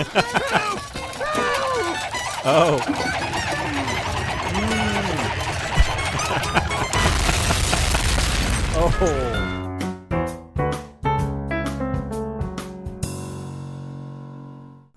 Oh. Oh.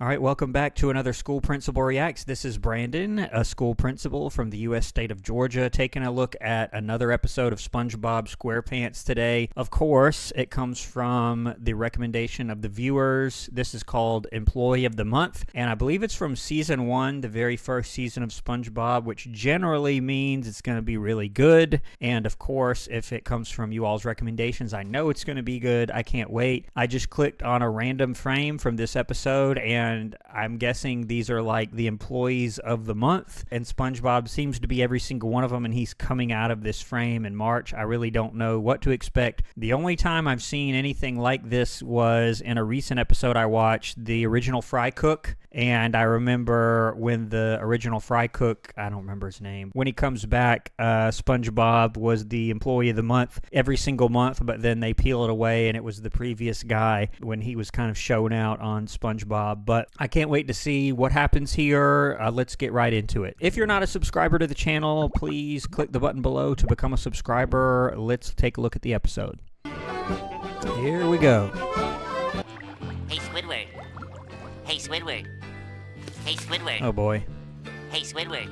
All right, welcome back to another School Principal Reacts. This is Brandon, a school principal from the U.S. state of Georgia, taking a look at another episode of SpongeBob SquarePants today. Of course, it comes from the recommendation of the viewers. This is called Employee of the Month, and I believe it's from Season 1, the very first season of SpongeBob, which generally means it's going to be really good. And of course, if it comes from you all's recommendations, I know it's going to be good. I can't wait. I just clicked on a random frame from this episode, and I'm guessing these are like the employees of the month, and SpongeBob seems to be every single one of them, and he's coming out of this frame in March. I really don't know what to expect. The only time I've seen anything like this was in a recent episode I watched, the original Fry Cook, and I remember when the original Fry Cook, I don't remember his name, when he comes back, SpongeBob was the employee of the month every single month, but then they peel it away, and it was the previous guy when he was kind of shown out on SpongeBob. But I can't wait to see what happens here. Let's get right into it. If you're not a subscriber to the channel, please click the button below to become a subscriber. Let's take a look at the episode. Here we go. Hey, Squidward. Hey, Squidward. Hey, Squidward. Oh boy. Hey, Squidward.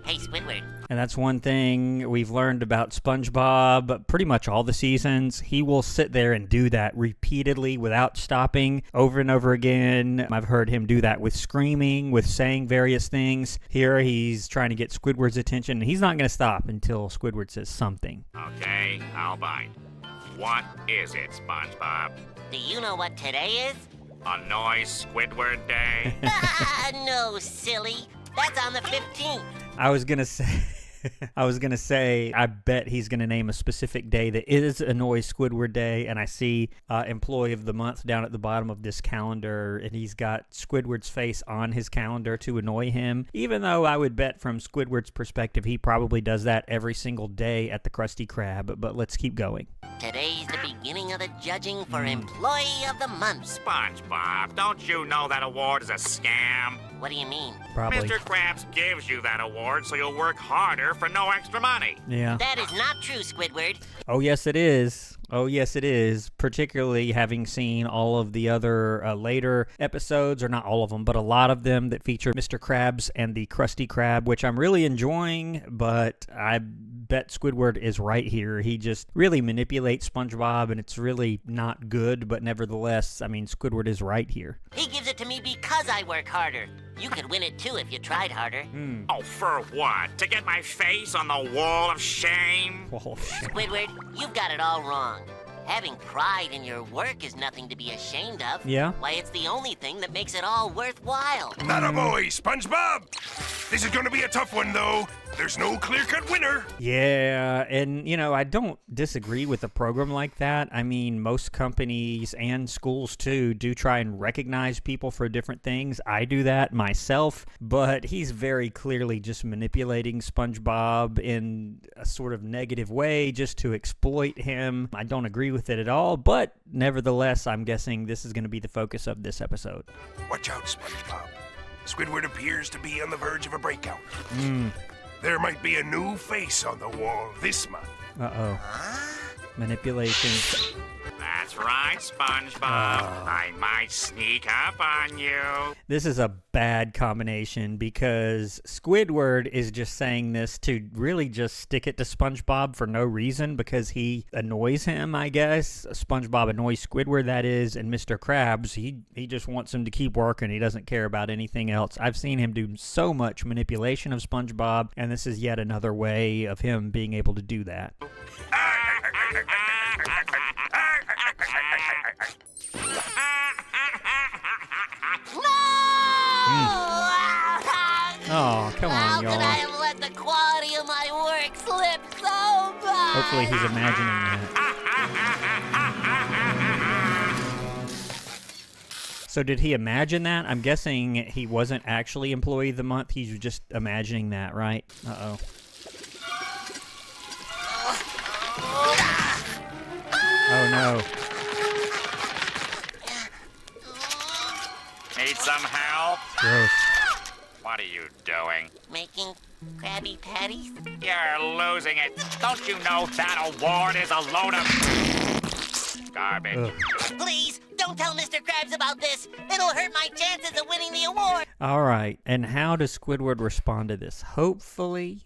Hey, Squidward. And that's one thing we've learned about SpongeBob pretty much all the seasons. He will sit there and do that repeatedly without stopping over and over again. I've heard him do that with screaming, with saying various things. Here he's trying to get Squidward's attention, and he's not going to stop until Squidward says something. Okay, I'll bite. What is it, SpongeBob? Do you know what today is? Annoy Squidward Day? No, silly. That's on the 15th. I was gonna say, I bet he's gonna name a specific day that is Annoy Squidward Day, and I see Employee of the Month down at the bottom of this calendar, and he's got Squidward's face on his calendar to annoy him, even though I would bet from Squidward's perspective he probably does that every single day at the Krusty Krab, but let's keep going. Today's the beginning of the judging for Employee of the Month. SpongeBob, don't you know that award is a scam? What do you mean? Probably. Mr. Krabs gives you that award so you'll work harder for no extra money. Yeah. That is not true, Squidward. Oh, yes, it is. Oh, yes, it is. Particularly having seen all of the other later episodes, or not all of them, but a lot of them that feature Mr. Krabs and the Krusty Krab, which I'm really enjoying, but I bet Squidward is right here. He just really manipulates SpongeBob, and it's really not good, but nevertheless, I mean, Squidward is right here. He gives it to me because I work harder. You could win it too if you tried harder. Oh, for what? To get my face on the wall of shame? Oh, shit. Squidward, you've got it all wrong. Having pride in your work is nothing to be ashamed of. Yeah? Why, it's the only thing that makes it all worthwhile. Not a boy, SpongeBob! This is gonna be a tough one, though. There's no clear-cut winner. Yeah, and, you know, I don't disagree with a program like that. I mean, most companies and schools, too, do try and recognize people for different things. I do that myself, but he's very clearly just manipulating SpongeBob in a sort of negative way just to exploit him. I don't agree with it at all, but nevertheless, I'm guessing this is going to be the focus of this episode. Watch out, SpongeBob. Squidward appears to be on the verge of a breakout. Hmm. There might be a new face on the wall this month. Uh-oh. Manipulation. That's right, SpongeBob. I might sneak up on you. This is a bad combination because Squidward is just saying this to really just stick it to SpongeBob for no reason because he annoys him, I guess. SpongeBob annoys Squidward, that is, and Mr. Krabs, he just wants him to keep working. He doesn't care about anything else. I've seen him do so much manipulation of SpongeBob, and this is yet another way of him being able to do that. Oh, come on, y'all. How could I have let the quality of my work slip so bad? Hopefully he's imagining that. So did he imagine that? I'm guessing he wasn't actually Employee of the Month. He's just imagining that, right? Uh-oh. Oh, no. It's some help? Gross. What are you doing? Making Krabby Patties? You're losing it. Don't you know that award is a load of garbage? Ugh. Please, don't tell Mr. Krabs about this. It'll hurt my chances of winning the award. All right. And how does Squidward respond to this? Hopefully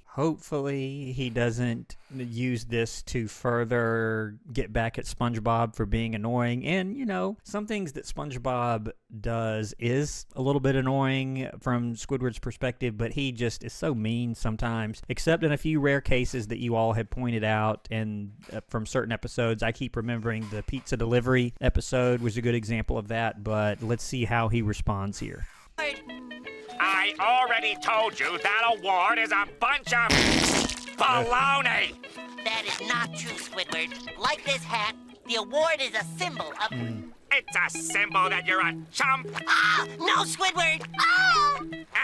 he doesn't use this to further get back at SpongeBob for being annoying. And, you know, some things that SpongeBob does is a little bit annoying from Squidward's perspective, but he just is so mean sometimes, except in a few rare cases that you all have pointed out. And from certain episodes, I keep remembering the pizza delivery episode was a good example of that, but let's see how he responds here. I already told you that award is a bunch of baloney. That is not true, Squidward. Like this hat, the award is a symbol of... It's a symbol that you're a chump. Ah! No, Squidward! Ah!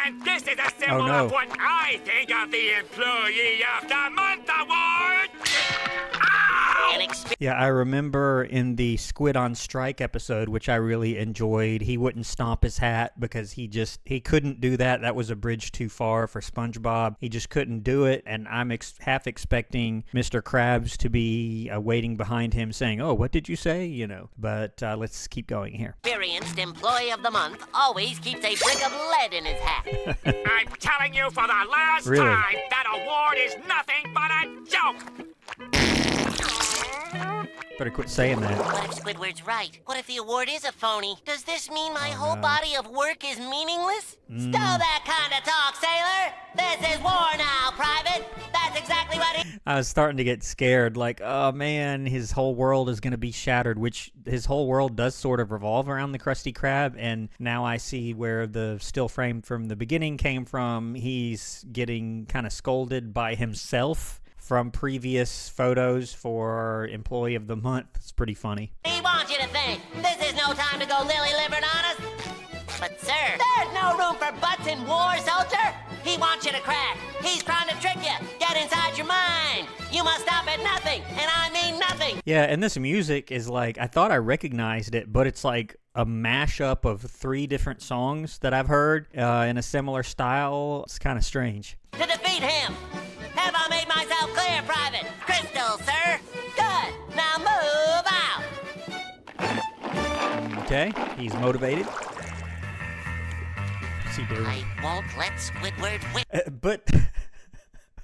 And this is a symbol no. of what I think of the Employee of the Month award. Yeah, I remember in the Squid on Strike episode, which I really enjoyed, he wouldn't stomp his hat because he couldn't do that. That was a bridge too far for SpongeBob. He just couldn't do it, and I'm half expecting Mr. Krabs to be waiting behind him saying, "Oh, what did you say?" You know, but let's keep going here. Experienced Employee of the Month always keeps a brick of lead in his hat. I'm telling you for the last Really? time, that award is nothing but a joke. Better quit saying that. What if Squidward's right? What if the award is a phony? Does this mean my whole body of work is meaningless? Stow that kind of talk, sailor! This is war now, Private! That's exactly what he... I was starting to get scared, like, oh man, his whole world is going to be shattered, which his whole world does sort of revolve around the Krusty Krab, and now I see where the still frame from the beginning came from. He's getting kind of scolded by himself from previous photos for Employee of the Month. It's pretty funny. He wants you to think. This is no time to go lily-livered on us. But, sir, there's no room for butts in war, soldier. He wants you to crack. He's trying to trick you. Get inside your mind. You must stop at nothing, and I mean nothing. Yeah, and this music is like, I thought I recognized it, but it's like a mashup of 3 different songs that I've heard in a similar style. It's kind of strange. To defeat him. Have I made myself clear, Private? Crystal, sir. Good. Now move out. Okay, he's motivated. What's he doing? I won't let Squidward win. But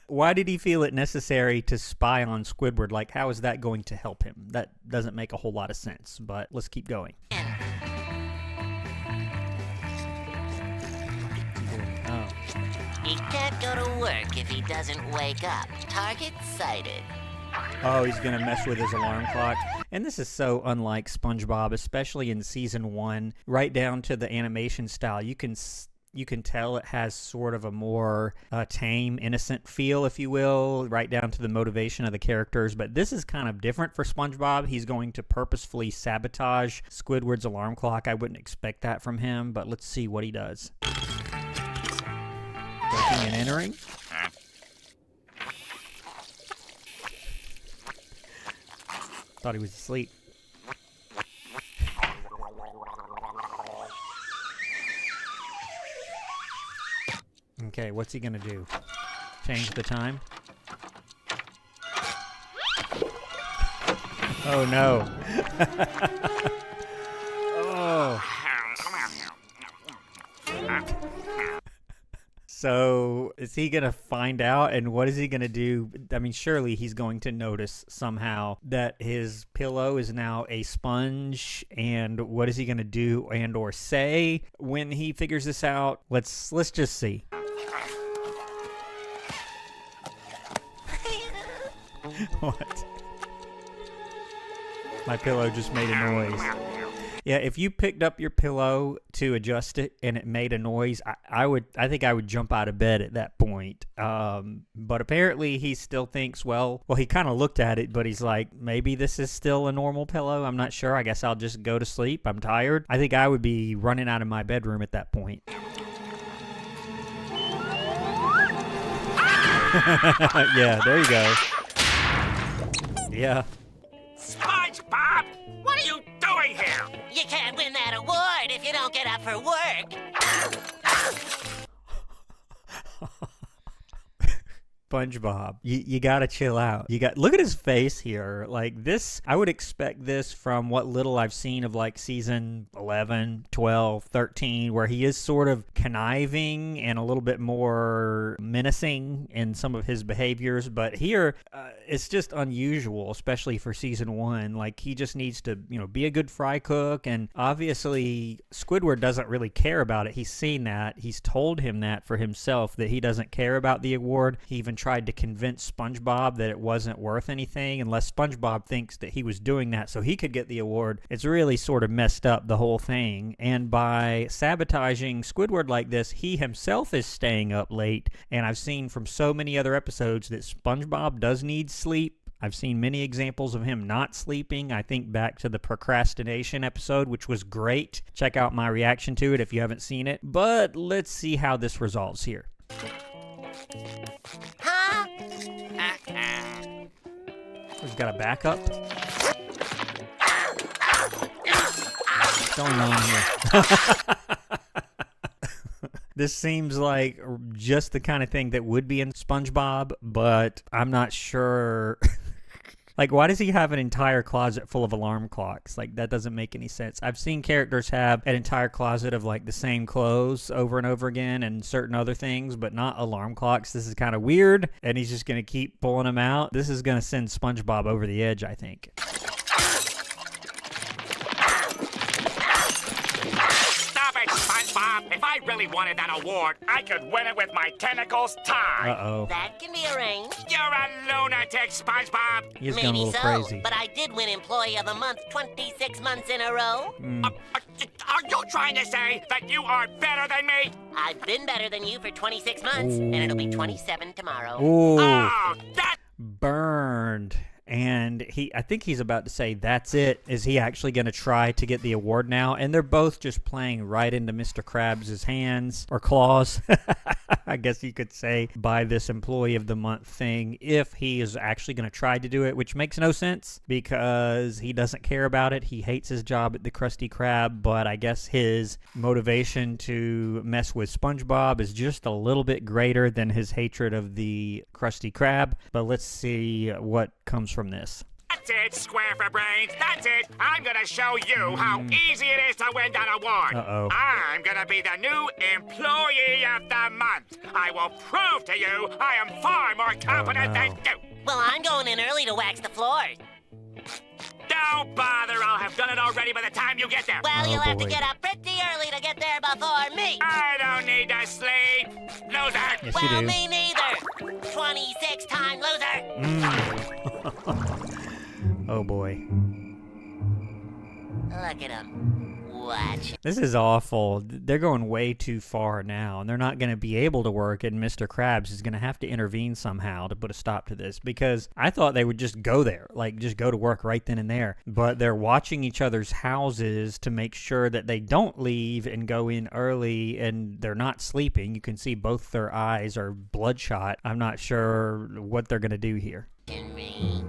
why did he feel it necessary to spy on Squidward? Like, how is that going to help him? That doesn't make a whole lot of sense, but let's keep going. Oh. He can't go to work if he doesn't wake up. Target sighted. Oh, he's going to mess with his alarm clock. And this is so unlike SpongeBob, especially in Season 1, right down to the animation style. You can tell it has sort of a more tame, innocent feel, if you will, right down to the motivation of the characters. But this is kind of different for SpongeBob. He's going to purposefully sabotage Squidward's alarm clock. I wouldn't expect that from him, but let's see what he does. Breaking and entering. Thought he was asleep. Okay, what's he gonna do? Change the time? Oh no. Oh. So, is he going to find out, and what is he going to do? I mean, surely he's going to notice somehow that his pillow is now a sponge, and what is he going to do and or say when he figures this out? Let's just see. What? My pillow just made a noise. Yeah, if you picked up your pillow to adjust it and it made a noise, I think I would jump out of bed at that point. But apparently he still thinks, well, he kind of looked at it, but he's like, maybe this is still a normal pillow. I'm not sure. I guess I'll just go to sleep. I'm tired. I think I would be running out of my bedroom at that point. Yeah, there you go. Yeah. SpongeBob, what are you doing here? You can't win that award if you don't get up for work. SpongeBob, you gotta chill out. Look at his face here. Like this, I would expect this from what little I've seen of like season 11, 12, 13, where he is sort of conniving and a little bit more menacing in some of his behaviors. But here, it's just unusual, especially for season 1. Like he just needs to, be a good fry cook. And obviously, Squidward doesn't really care about it. He's seen that. He's told him that for himself, that he doesn't care about the award. He even tried to convince SpongeBob that it wasn't worth anything unless SpongeBob thinks that he was doing that so he could get the award. It's really sort of messed up, the whole thing. And by sabotaging Squidward like this, he himself is staying up late. And I've seen from so many other episodes that SpongeBob does need sleep. I've seen many examples of him not sleeping. I think back to the procrastination episode, which was great. Check out my reaction to it if you haven't seen it. But let's see how this resolves here. Huh? He's got a backup. What's going on here? This seems like just the kind of thing that would be in SpongeBob, but I'm not sure. Like, why does he have an entire closet full of alarm clocks? Like, that doesn't make any sense. I've seen characters have an entire closet of, like, the same clothes over and over again and certain other things, but not alarm clocks. This is kind of weird, and he's just going to keep pulling them out. This is going to send SpongeBob over the edge, I think. Stop it, SpongeBob! If I really wanted that award, I could win it with my tentacles tied. Uh-oh. That can be arranged. You're a lunatic, SpongeBob! He's Maybe gone a little so, crazy. but I did win Employee of the Month 26 months in a row. Are you trying to say that you are better than me? I've been better than you for 26 months, and it'll be 27 tomorrow. Ooh. Oh, that... Burned. And I think he's about to say, that's it. Is he actually going to try to get the award now? And they're both just playing right into Mr. Krabs' hands, or claws, I guess you could say, by this Employee of the Month thing, if he is actually going to try to do it, which makes no sense because he doesn't care about it. He hates his job at the Krusty Krab, but I guess his motivation to mess with SpongeBob is just a little bit greater than his hatred of the Krusty Krab. But let's see what comes from this. That's it, Square for Brains. That's it. I'm gonna show you how easy it is to win that award. Uh-oh. I'm gonna be the new Employee of the Month. I will prove to you I am far more competent than you. Well, I'm going in early to wax the floors. Don't bother. I'll have done it already by the time you get there. Well, Oh, you'll have to boy. get up pretty early to get there before me. I don't need to sleep. Loser. Yes, Well, you do. me neither. 26-time loser. Oh boy. Look at him. Watch. This is awful. They're going way too far now, and they're not going to be able to work, and Mr. Krabs is going to have to intervene somehow to put a stop to this, because I thought they would just go there, like just go to work right then and there. But they're watching each other's houses to make sure that they don't leave and go in early, and they're not sleeping. You can see both their eyes are bloodshot. I'm not sure what they're going to do here. Me.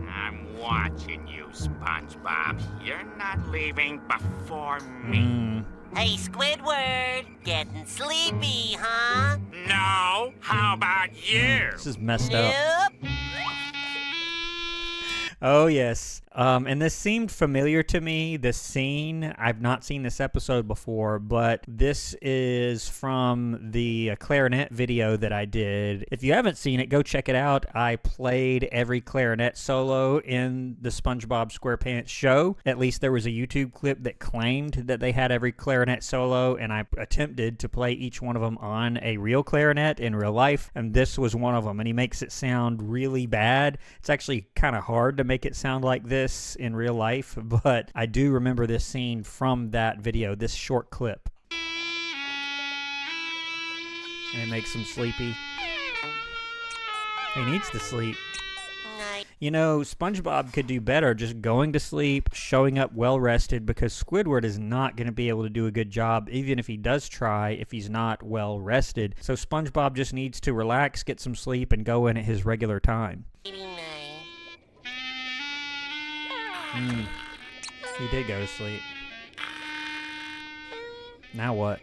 I'm watching you, SpongeBob. You're not leaving before me. Hey, Squidward. Getting sleepy, huh? No. How about you? This is messed up. Nope. Oh, yes. And this seemed familiar to me, this scene. I've not seen this episode before, but this is from the clarinet video that I did. If you haven't seen it, go check it out. I played every clarinet solo in the SpongeBob SquarePants show. At least there was a YouTube clip that claimed that they had every clarinet solo, and I attempted to play each one of them on a real clarinet in real life, and this was one of them, and he makes it sound really bad. It's actually kind of hard to make it sound like this in real life, but I do remember this scene from that video, this short clip. And it makes him sleepy. He needs to sleep. Night. You know, SpongeBob could do better just going to sleep, showing up well-rested, because Squidward is not going to be able to do a good job, even if he does try, if he's not well-rested. So SpongeBob just needs to relax, get some sleep, and go in at his regular time. Night. He did go to sleep. Now what?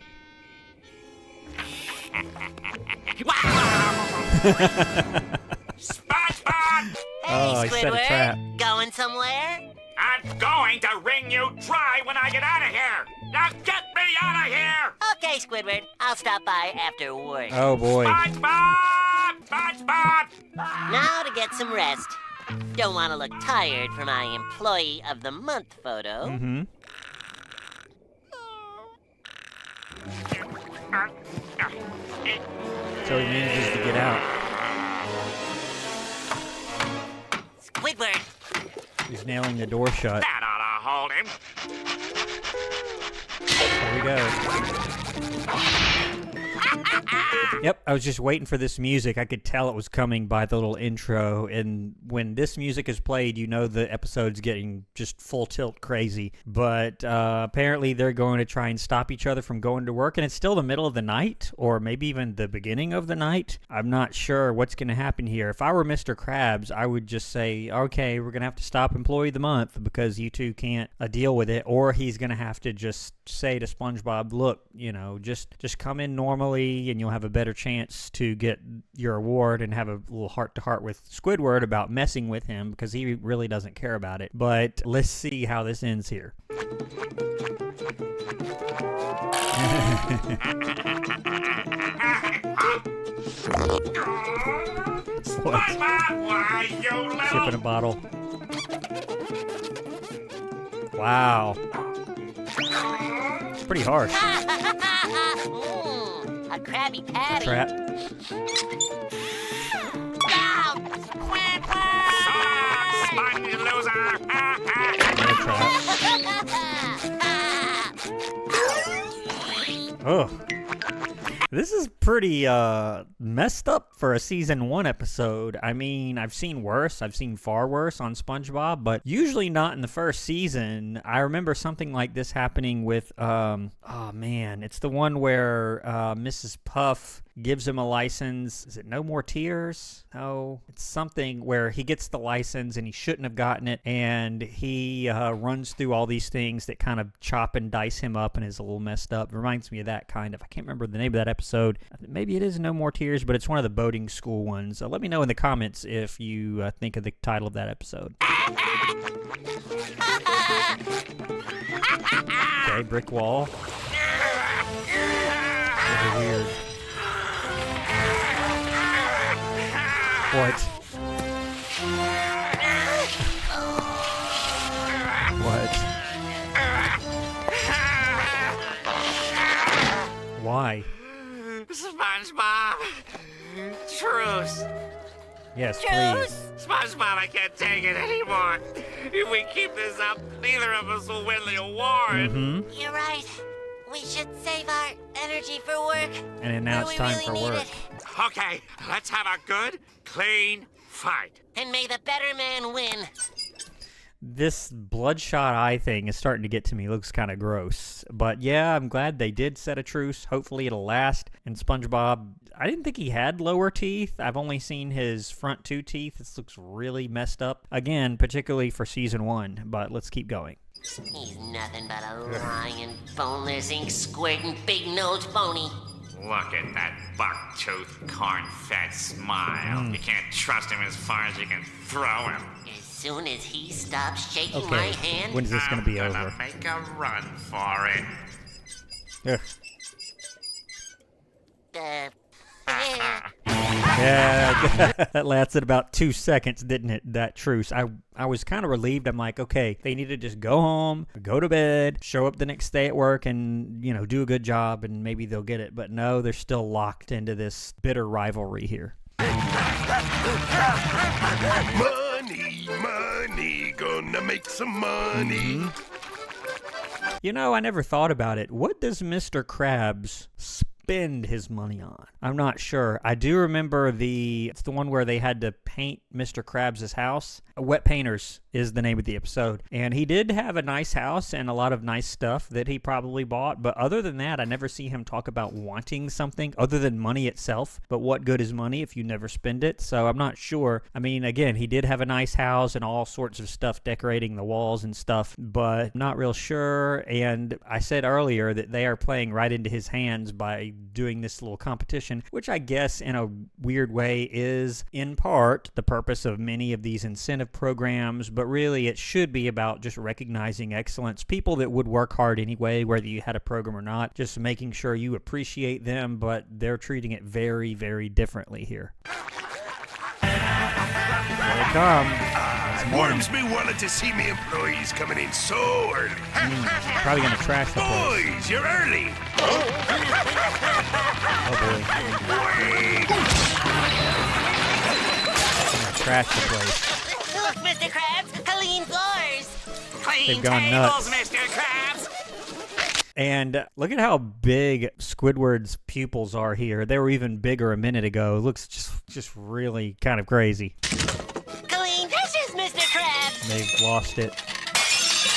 SpongeBob! Oh, he set a trap. Squidward, going somewhere? I'm going to wring you dry when I get out of here! Now get me out of here! Okay, Squidward, I'll stop by after work. Oh, boy. SpongeBob! SpongeBob! Now to get some rest. Don't want to look tired for my Employee of the Month photo. Mm-hmm. So he manages to get out. Squidward, He's nailing the door shut. That ought to hold him. There we go. Yep, I was just waiting for this music. I could tell it was coming by the little intro, and when this music is played, you know the episode's getting just full tilt crazy. But apparently they're going to try and stop each other from going to work, and it's still the middle of the night, or maybe even the beginning of the night. I'm not sure what's going to happen here. If I were Mr. Krabs, I would just say, okay, we're going to have to stop Employee of the Month because you two can't deal with it, or he's going to have to just say to SpongeBob, look, you know, just come in normally and you'll have a better chance to get your award, and have a little heart-to-heart with Squidward about messing with him because he really doesn't care about it. But let's see how this ends here. What? SpongeBob, why, you little... Sipping a bottle. Wow. It's pretty harsh. A Krabby Patty. Trap. Ow! Sponge loser! Another trap. Oh. This is pretty messed up for a season 1 episode. I mean, I've seen worse. I've seen far worse on SpongeBob, but usually not in the first season. I remember something like this happening with, oh man, it's the one where Mrs. Puff gives him a license. Is it No More Tears? No, it's something where he gets the license and he shouldn't have gotten it, and he runs through all these things that kind of chop and dice him up and is a little messed up. It reminds me of that kind of. I can't remember the name of that episode. Maybe it is No More Tears, but it's one of the boating school ones. Let me know in the comments if you think of the title of that episode. Okay, brick wall. Really weird. What? What? Why? SpongeBob! Truce! Yes, Truce! please. SpongeBob, I can't take it anymore. If we keep this up, neither of us will win the award. Mm-hmm. You're right. We should save our energy for work. And then now where it's we time really for need work. it. Okay, let's have a good, clean fight. And may the better man win. This bloodshot eye thing is starting to get to me. It looks kind of gross. But yeah, I'm glad they did set a truce. Hopefully it'll last. And SpongeBob, I didn't think he had lower teeth. I've only seen his front 2 teeth. This looks really messed up. Again, particularly for season 1. But let's keep going. He's nothing but a lying, boneless, ink-squirting, big-nosed phony. Look at that buck-toothed, corn-fed smile. You can't trust him as far as you can throw him. As soon as he stops shaking Okay, my hand, when is this going to be I'm over? gonna make a run for it. Ugh. eh. Yeah, that lasted about 2 seconds, didn't it, that truce? I was kind of relieved. I'm like, okay, they need to just go home, go to bed, show up the next day at work and, you know, do a good job and maybe they'll get it. But no, they're still locked into this bitter rivalry here. Money, money, gonna make some money. You know, I never thought about it. What does Mr. Krabs spend his money on? I'm not sure. I do remember it's the one where they had to paint Mr. Krabs' house. Wet painters is the name of the episode. And he did have a nice house and a lot of nice stuff that he probably bought. But other than that, I never see him talk about wanting something other than money itself. But what good is money if you never spend it? So I'm not sure. I mean, again, he did have a nice house and all sorts of stuff decorating the walls and stuff, but not real sure. And I said earlier that they are playing right into his hands by doing this little competition, which I guess in a weird way is in part the purpose of many of these incentive programs, but really it should be about just recognizing excellence. People that would work hard anyway, whether you had a program or not, just making sure you appreciate them, but they're treating it very, very differently here. Here they come. It warms me wallet to see me employees coming in so early. Probably gonna trash the place. Boys, you're early. Oh boy. Gonna trash the place. Look, Mr. Krabs, clean floors. Clean They've gone tables, nuts. Mr. Krabs. And look at how big Squidward's pupils are here. They were even bigger a minute ago. It looks just really kind of crazy. Clean dishes, Mr. Krabs. They've lost it.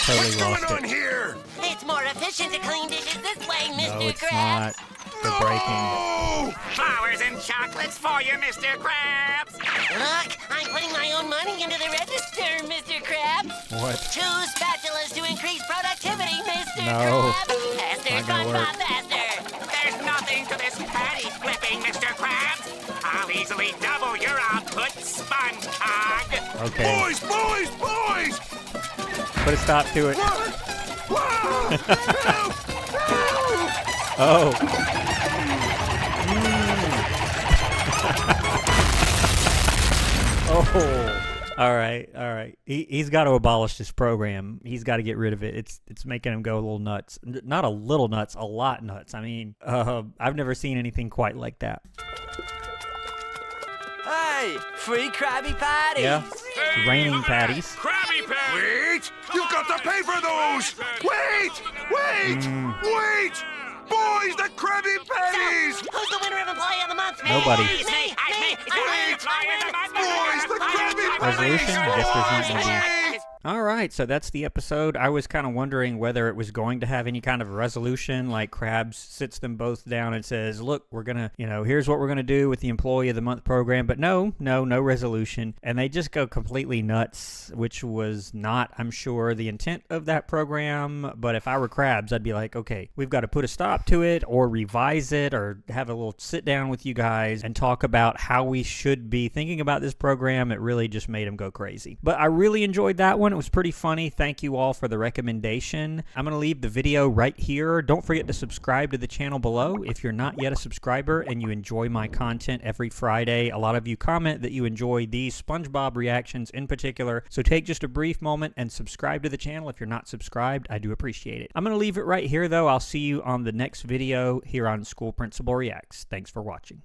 Totally What's lost going on it. here? It's more efficient to clean dishes this way, Mr. No, it's Krabs. not. They're breaking. Oh! Flowers and chocolates for you, Mr. Krabs. Look, I'm putting my own money into the register, Mr. Krabs. What? 2 spatulas to increase productivity, Mr. No. Krabs. Faster, Not gonna work. SpongeBob, faster. There's nothing to this patty flipping, Mr. Krabs. I'll easily double your output, Sponge Cog. Okay. Boys, boys, boys! Put a stop to it. Whoa! Help! Help! Oh. Oh. All right. All right. He's got to abolish this program. He's got to get rid of it. It's making him go a little nuts. Not a little nuts, a lot nuts. I mean, I've never seen anything quite like that. Hey, free Krabby Patties! Yeah. Hey, Raining look at that. patties. Krabby Patties. Wait! You've got to pay for those! Wait! Wait! Wait! Boys, the Krabby Patties! Who's the winner of Employee of the Month? Nobody. Me! Boys, the Krabby Resolution? I guess there's not gonna be. Patties! All right, so that's the episode. I was kind of wondering whether it was going to have any kind of resolution, like Krabs sits them both down and says, look, we're going to, here's what we're going to do with the Employee of the Month program. But no resolution. And they just go completely nuts, which was not, I'm sure, the intent of that program. But if I were Krabs, I'd be like, okay, we've got to put a stop to it or revise it or have a little sit down with you guys and talk about how we should be thinking about this program. It really just made them go crazy. But I really enjoyed that one. It was pretty funny. Thank you all for the recommendation. I'm going to leave the video right here. Don't forget to subscribe to the channel below if you're not yet a subscriber and you enjoy my content every Friday. A lot of you comment that you enjoy these SpongeBob reactions in particular. So take just a brief moment and subscribe to the channel if you're not subscribed. I do appreciate it. I'm going to leave it right here though. I'll see you on the next video here on School Principal Reacts. Thanks for watching.